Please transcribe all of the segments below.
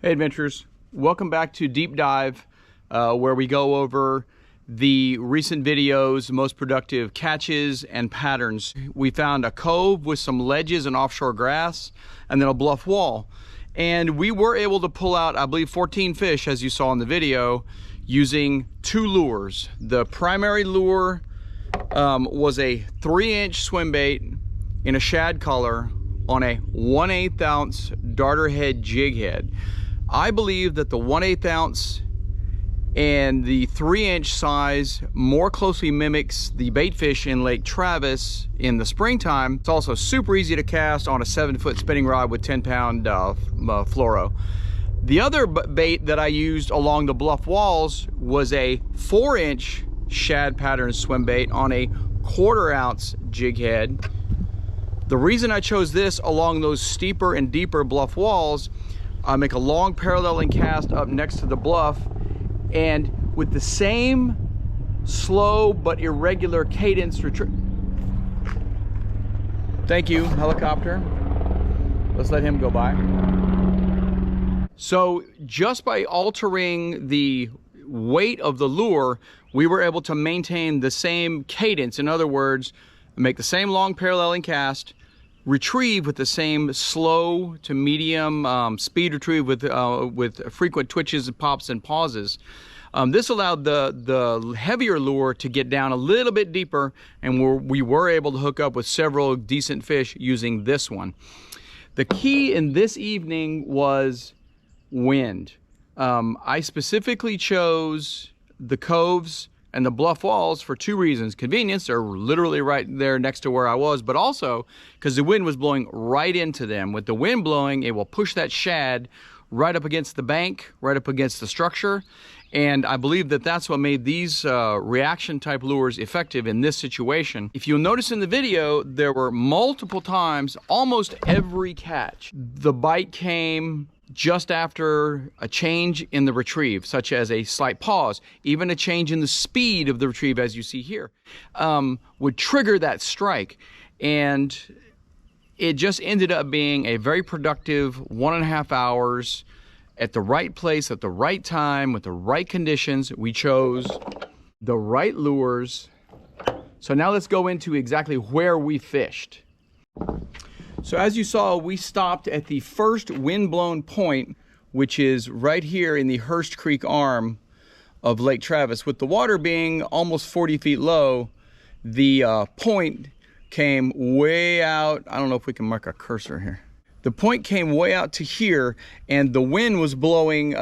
Hey adventurers, welcome back to Deep Dive, where we go over the recent videos, most productive catches and patterns. We found a cove with some ledges and offshore grass, and then a bluff wall. And we were able to pull out, I believe, 14 fish, as you saw in the video, using two lures. The primary lure was a 3-inch swim bait in a shad color on a 1/8 ounce darter head jig head. I believe that the 1/8 ounce and the 3-inch size more closely mimics the bait fish in Lake Travis in the springtime. It's also super easy to cast on a 7-foot spinning rod with 10-pound fluoro. The other bait that I used along the bluff walls was a 4-inch shad pattern swim bait on a 1/4 ounce jig head. The reason I chose this along those steeper and deeper bluff walls, I make a long paralleling cast up next to the bluff, and with the same slow but irregular cadence retrieve. Thank you, helicopter. Let's let him go by. So just by altering the weight of the lure, we were able to maintain the same cadence. In other words, make the same long paralleling cast, retrieve with the same slow to medium speed retrieve with frequent twitches and pops and pauses. This allowed the heavier lure to get down a little bit deeper, and we were able to hook up with several decent fish using this one. The key in this evening was wind. I specifically chose the coves and the bluff walls for two reasons. Convenience, they're literally right there next to where I was, but also because the wind was blowing right into them. With the wind blowing, it will push that shad right up against the bank, right up against the structure. And I believe that that's what made these reaction type lures effective in this situation. If you'll notice in the video, there were multiple times, almost every catch, the bite came just after a change in the retrieve, such as a slight pause, even a change in the speed of the retrieve, as you see here, would trigger that strike. And it just ended up being a very productive 1.5 hours at the right place, at the right time, with the right conditions. We chose the right lures. So now let's go into exactly where we fished. So as you saw, we stopped at the first wind-blown point, which is right here in the Hurst Creek arm of Lake Travis. With the water being almost 40 feet low, the point came way out. I don't know if we can mark a cursor here. The point came way out to here, and the wind was blowing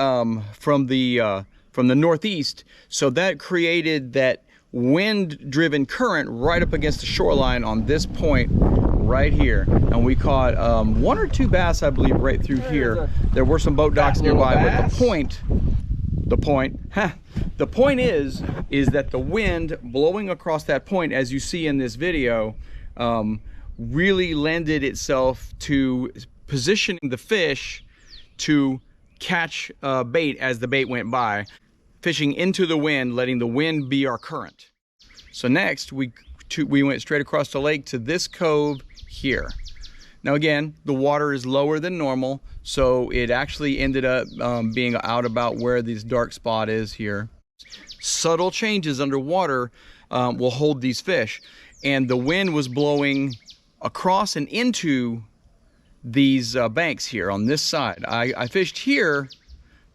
from the northeast, so that created that wind-driven current right up against the shoreline on this point right here. And we caught 1 or 2 bass, I believe, right through here. There were some boat docks nearby, but the point is that the wind blowing across that point, as you see in this video, really lended itself to positioning the fish to catch bait as the bait went by, fishing into the wind, letting the wind be our current. So next we went straight across the lake to this cove here. Now again, the water is lower than normal, so it actually ended up being out about where this dark spot is here. Subtle changes underwater will hold these fish, and the wind was blowing across and into these banks here on this side. I fished here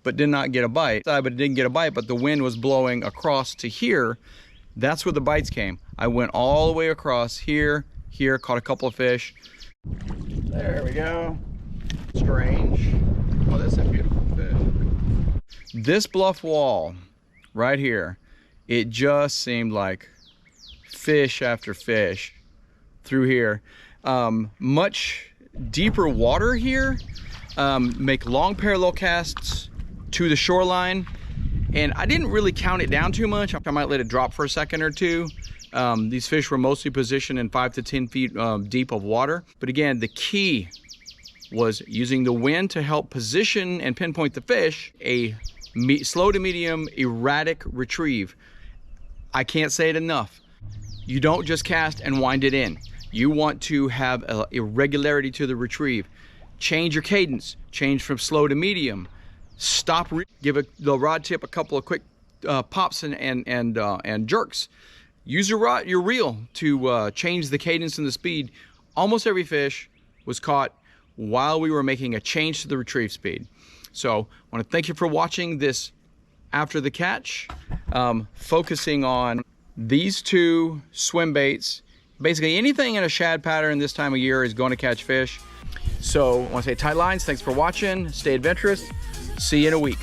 but did not get a bite. But it didn't get a bite, but the wind was blowing across to here. That's where the bites came. I went all the way across here, caught a couple of fish. There we go. Strange. Oh, that's a beautiful fish. This bluff wall right here, it just seemed like fish after fish through here. Much deeper water here. Make long parallel casts to the shoreline, and I didn't really count it down too much. I might let it drop for a second or two. These fish were mostly positioned in 5 to 10 feet deep of water. But again, the key was using the wind to help position and pinpoint the fish, a slow to medium erratic retrieve. I can't say it enough. You don't just cast and wind it in. You want to have a irregularity to the retrieve. Change your cadence, change from slow to medium, stop, give the rod tip a couple of quick pops and jerks. Use your reel to change the cadence and the speed. Almost every fish was caught while we were making a change to the retrieve speed. So I want to thank you for watching this after the catch, focusing on these two swim baits. Basically anything in a shad pattern this time of year is going to catch fish. So I want to say tight lines, thanks for watching, stay adventurous, see you in a week.